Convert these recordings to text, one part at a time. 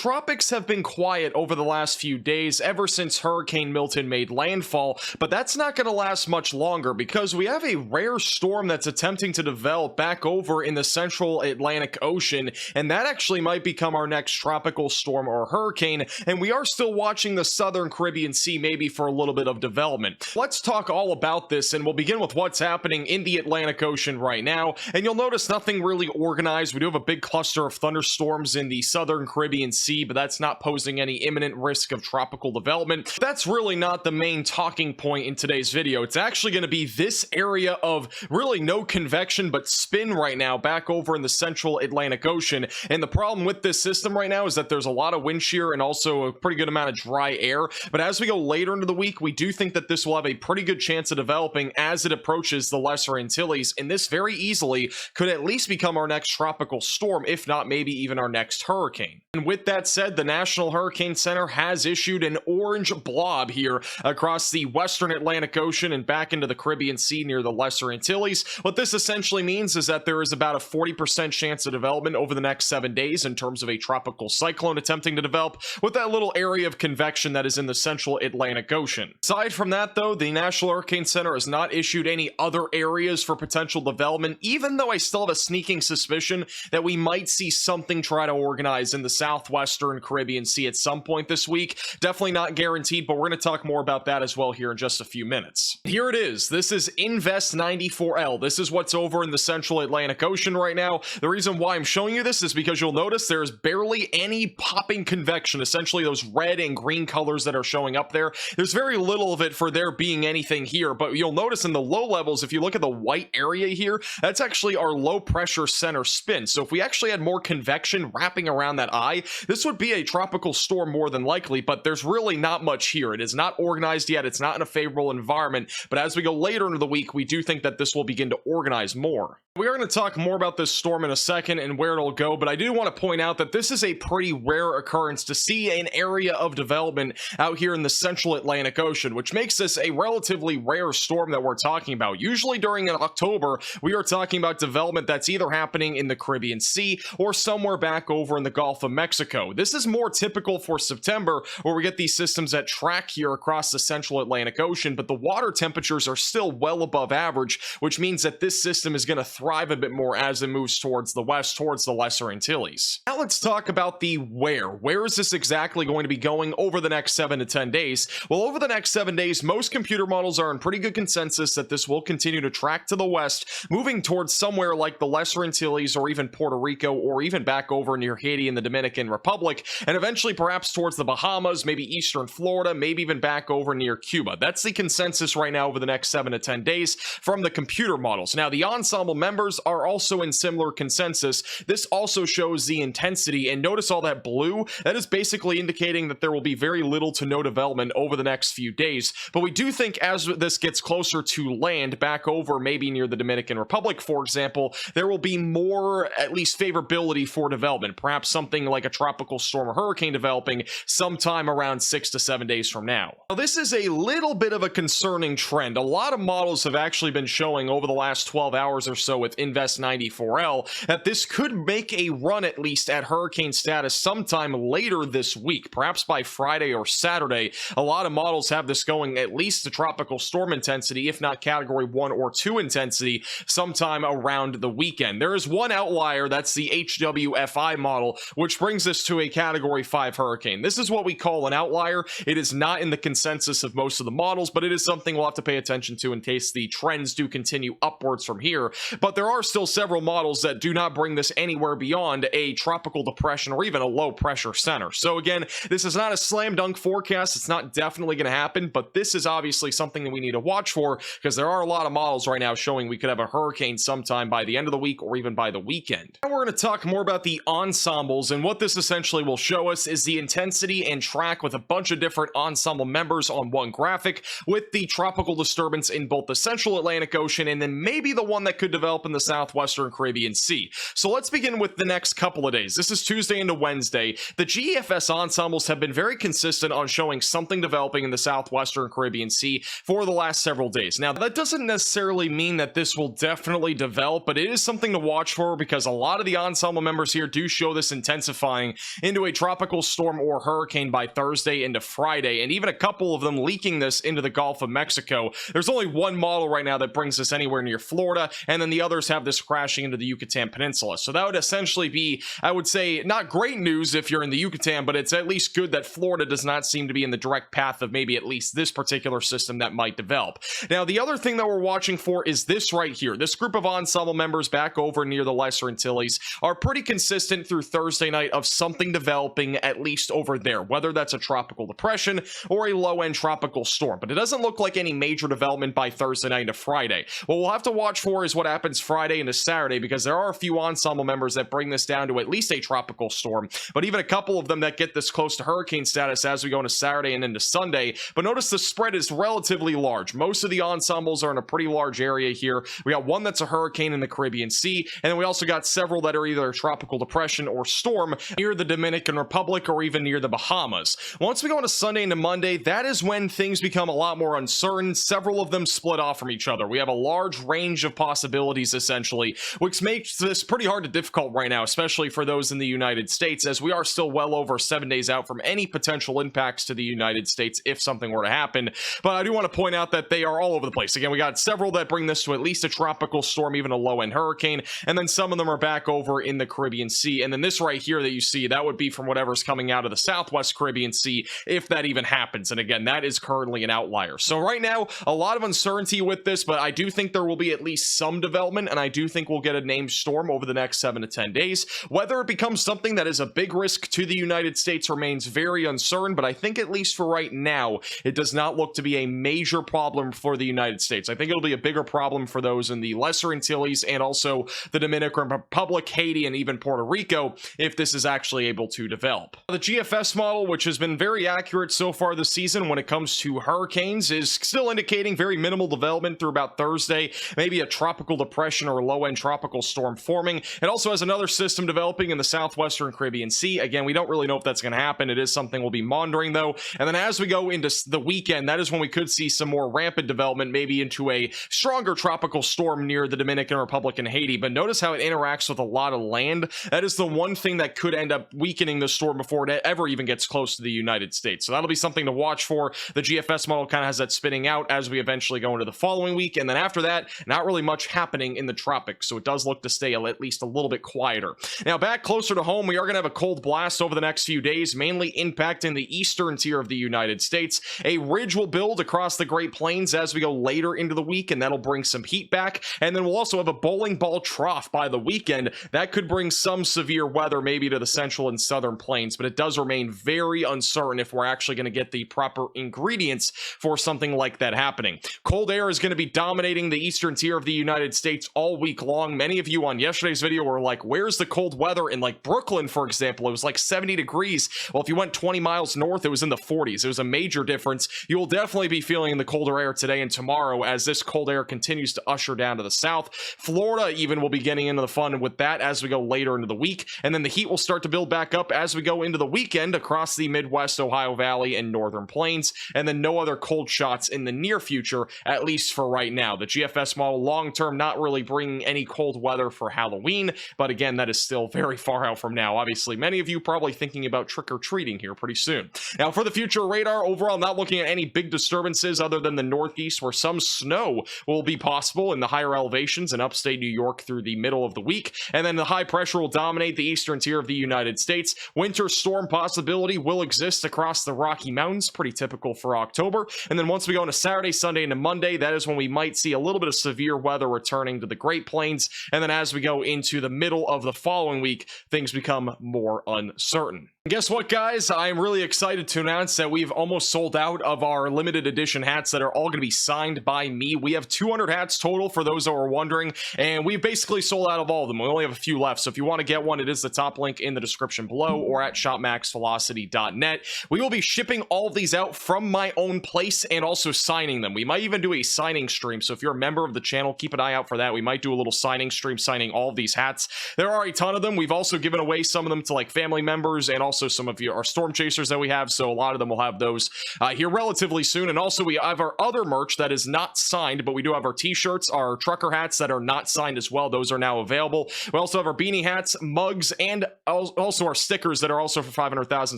tropics have been quiet over the last few days ever since Hurricane Milton made landfall, but that's not going to last much longer because we have a rare storm that's attempting to develop back over in the central Atlantic Ocean, and that actually might become our next tropical storm or hurricane, and we are still watching the southern Caribbean Sea maybe for a little bit of development. Let's talk all about this, and we'll begin with what's happening in the Atlantic Ocean right now, and you'll notice nothing really organized. We do have a big cluster of thunderstorms in the southern Caribbean Sea, but that's not posing any imminent risk of tropical development. That's really not the main talking point in today's video. It's actually going to be this area of really no convection but spin right now back over in the central Atlantic Ocean. And the problem with this system right now is that there's a lot of wind shear and also a pretty good amount of dry air. But as we go later into the week, we do think that this will have a pretty good chance of developing as it approaches the Lesser Antilles, and this very easily could at least become our next tropical storm, if not maybe even our next hurricane. And with that said, the National Hurricane Center has issued an orange blob here across the western Atlantic Ocean and back into the Caribbean Sea near the Lesser Antilles. What this essentially means is that there is about a 40% chance of development over the next 7 days in terms of a tropical cyclone attempting to develop with that little area of convection that is in the central Atlantic Ocean. Aside from that though, the National Hurricane Center has not issued any other areas for potential development, even though I still have a sneaking suspicion that we might see something try to organize in the southwestern Caribbean Sea at some point this week. Definitely not guaranteed, but we're going to talk more about that as well here in just a few minutes. Here it is. This is Invest 94L. This is what's over in the central Atlantic Ocean right now. The reason why I'm showing you this is because you'll notice there's barely any popping convection, essentially those red and green colors that are showing up there. There's very little of it for there being anything here, but you'll notice in the low levels, if you look at the white area here, that's actually our low pressure center spin. So if we actually had more convection wrapping around that eye, this would be a tropical storm more than likely, but there's really not much here. It is not organized yet. It's not in a favorable environment, but as we go later into the week, we do think that this will begin to organize more. We are going to talk more about this storm in a second and where it'll go, but I do want to point out that this is a pretty rare occurrence to see an area of development out here in the central Atlantic Ocean, which makes this a relatively rare storm that we're talking about. Usually during October, we are talking about development that's either happening in the Caribbean Sea or somewhere back over in the Gulf of Mexico. This is more typical for September, where we get these systems that track here across the central Atlantic Ocean, but the water temperatures are still well above average, which means that this system is going to thrive a bit more as it moves towards the west, towards the Lesser Antilles. Now let's talk about the where. Where is this exactly going to be going over the next 7 to 10 days? Well, over the next 7 days, most computer models are in pretty good consensus that this will continue to track to the west, moving towards somewhere like the Lesser Antilles or even Puerto Rico or even back over near Haiti and the Dominican Republic, and eventually perhaps towards the Bahamas, maybe eastern Florida, maybe even back over near Cuba. That's the consensus right now over the next 7 to 10 days from the computer models. Now, the ensemble members are also in similar consensus. This also shows the intensity, and notice all that blue? That is basically indicating that there will be very little to no development over the next few days, but we do think as this gets closer to land, back over maybe near the Dominican Republic, for example, there will be more, at least, favorability for development, perhaps something like a tropical storm or hurricane developing sometime around 6 to 7 days from now. Now, this is a little bit of a concerning trend. A lot of models have actually been showing over the last 12 hours or so with Invest 94L that this could make a run at least at hurricane status sometime later this week, perhaps by Friday or Saturday. A lot of models have this going at least to tropical storm intensity, if not category 1 or 2 intensity, sometime around the weekend. There is one outlier, that's the HWFI model, which brings us to a category 5 hurricane. This is what we call an outlier. It is not in the consensus of most of the models, but it is something we'll have to pay attention to in case the trends do continue upwards from here. But there are still several models that do not bring this anywhere beyond a tropical depression or even a low pressure center. So again, this is not a slam dunk forecast. It's not definitely going to happen, but this is obviously something that we need to watch for because there are a lot of models right now showing we could have a hurricane sometime by the end of the week or even by the weekend. Now we're going to talk more about the ensembles, and what this essentially will show us is the intensity and track with a bunch of different ensemble members on one graphic with the tropical disturbance in both the central Atlantic Ocean and then maybe the one that could develop in the southwestern Caribbean Sea. So let's begin with the next couple of days. This is Tuesday into Wednesday. The GEFS ensembles have been very consistent on showing something developing in the southwestern Caribbean Sea for the last several days. Now, that doesn't necessarily mean that this will definitely develop, but it is something to watch for because a lot of the ensemble members here do show this intensifying into a tropical storm or hurricane by Thursday into Friday, and even a couple of them leaking this into the Gulf of Mexico. There's only one model right now that brings this anywhere near Florida, and then the others have this crashing into the Yucatan Peninsula. So that would essentially be, I would say, not great news if you're in the Yucatan, but it's at least good that Florida does not seem to be in the direct path of maybe at least this particular system that might develop. Now, the other thing that we're watching for is this right here. This group of ensemble members back over near the Lesser Antilles are pretty consistent through Thursday night of something developing at least over there, whether that's a tropical depression or a low-end tropical storm. But it doesn't look like any major development by Thursday night into Friday. What we'll have to watch for is what happens Friday into Saturday, because there are a few ensemble members that bring this down to at least a tropical storm, but even a couple of them that get this close to hurricane status as we go into Saturday and into Sunday. But notice the spread is relatively large. Most of the ensembles are in a pretty large area here. We got one that's a hurricane in the Caribbean Sea, and then we also got several that are either a tropical depression or storm near the Dominican Republic or even near the Bahamas. Once we go into Sunday into Monday, that is when things become a lot more uncertain. Several of them split off from each other. We have a large range of possibilities, essentially, which makes this pretty hard to difficult right now, especially for those in the United States, as we are still well over 7 days out from any potential impacts to the United States if something were to happen. But I do want to point out that they are all over the place. Again, we got several that bring this to at least a tropical storm, even a low-end hurricane, and then some of them are back over in the Caribbean Sea. And then this right here that you see, that would be from whatever's coming out of the Southwest Caribbean Sea, if that even happens. And again, that is currently an outlier. So right now, a lot of uncertainty with this, but I do think there will be at least some development, and I do think we'll get a named storm over the next 7 to 10 days. Whether it becomes something that is a big risk to the United States remains very uncertain, but I think at least for right now, it does not look to be a major problem for the United States. I think it'll be a bigger problem for those in the Lesser Antilles and also the Dominican Republic, Haiti, and even Puerto Rico if this is actually able to develop. The GFS model, which has been very accurate so far this season when it comes to hurricanes, is still indicating very minimal development through about Thursday, maybe a tropical depression or a low-end tropical storm forming. It also has another system developing in the southwestern Caribbean Sea. Again, we don't really know if that's going to happen. It is something we'll be monitoring, though. And then as we go into the weekend, that is when we could see some more rampant development, maybe into a stronger tropical storm near the Dominican Republic and Haiti. But notice how it interacts with a lot of land. That is the one thing that could end up weakening the storm before it ever even gets close to the United States. So that'll be something to watch for. The GFS model kind of has that spinning out as we eventually go into the following week. And then after that, not really much happening in the tropics. So it does look to stay at least a little bit quieter. Now, back closer to home, we are going to have a cold blast over the next few days, mainly impacting the eastern tier of the United States. A ridge will build across the Great Plains as we go later into the week, and that'll bring some heat back. And then we'll also have a bowling ball trough by the weekend. That could bring some severe weather maybe to the central and southern plains, but it does remain very uncertain if we're actually going to get the proper ingredients for something like that happening. Cold air is going to be dominating the eastern tier of the United States all week long. Many of you on yesterday's video were like, where's the cold weather in like Brooklyn, for example? It was like 70 degrees. Well, if you went 20 miles north, it was in the 40s. It was a major difference. You will definitely be feeling the colder air today and tomorrow as this cold air continues to usher down to the south. Florida even will be getting into the fun with that as we go later into the week. And then the heat will start to build back up as we go into the weekend across the Midwest, Ohio Valley, and Northern Plains. And then no other cold shots in the near future, at least for right now. The GFS model long-term not really bringing any cold weather for Halloween, but again, that is still very far out from now. Obviously, many of you probably thinking about trick-or-treating here pretty soon. Now, for the future radar, overall, not looking at any big disturbances other than the northeast, where some snow will be possible in the higher elevations in upstate New York through the middle of the week. And then the high pressure will dominate the eastern tier of the United States. Winter storm possibility will exist across the Rocky Mountains, pretty typical for October. And then once we go into Saturday, Sunday, into Monday, that is when we might see a little bit of severe weather returning to the Great Plains. And then as we go into the middle of the following week, things become more uncertain. Guess what, guys? I'm really excited to announce that we've almost sold out of our limited edition hats that are all going to be signed by me. We have 200 hats total for those that were wondering, and we've basically sold out of all of them. We only have a few left, so if you want to get one, it is the top link in the description below or at shopmaxvelocity.net. We will be shipping all of these out from my own place and also signing them. We might even do a signing stream, so if you're a member of the channel, keep an eye out for that. We might do a little signing stream signing all of these hats. There are a ton of them. We've also given away some of them to like family members and also some of you are storm chasers that we have, so a lot of them will have those here relatively soon. And also we have our other merch that is not signed, but we do have our t-shirts, our trucker hats that are not signed as well. Those are now available. We also have our beanie hats, mugs, and also also our stickers that are also for 500,000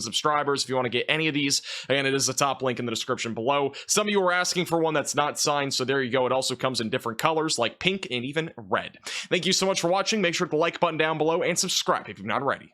subscribers. If you want to get any of these, again, it is the top link in the description below. Some of you are asking for one that's not signed, so there you go. It also comes in different colors like pink and even red. Thank you so much for watching. Make sure to hit the like button down below and subscribe if you've not already.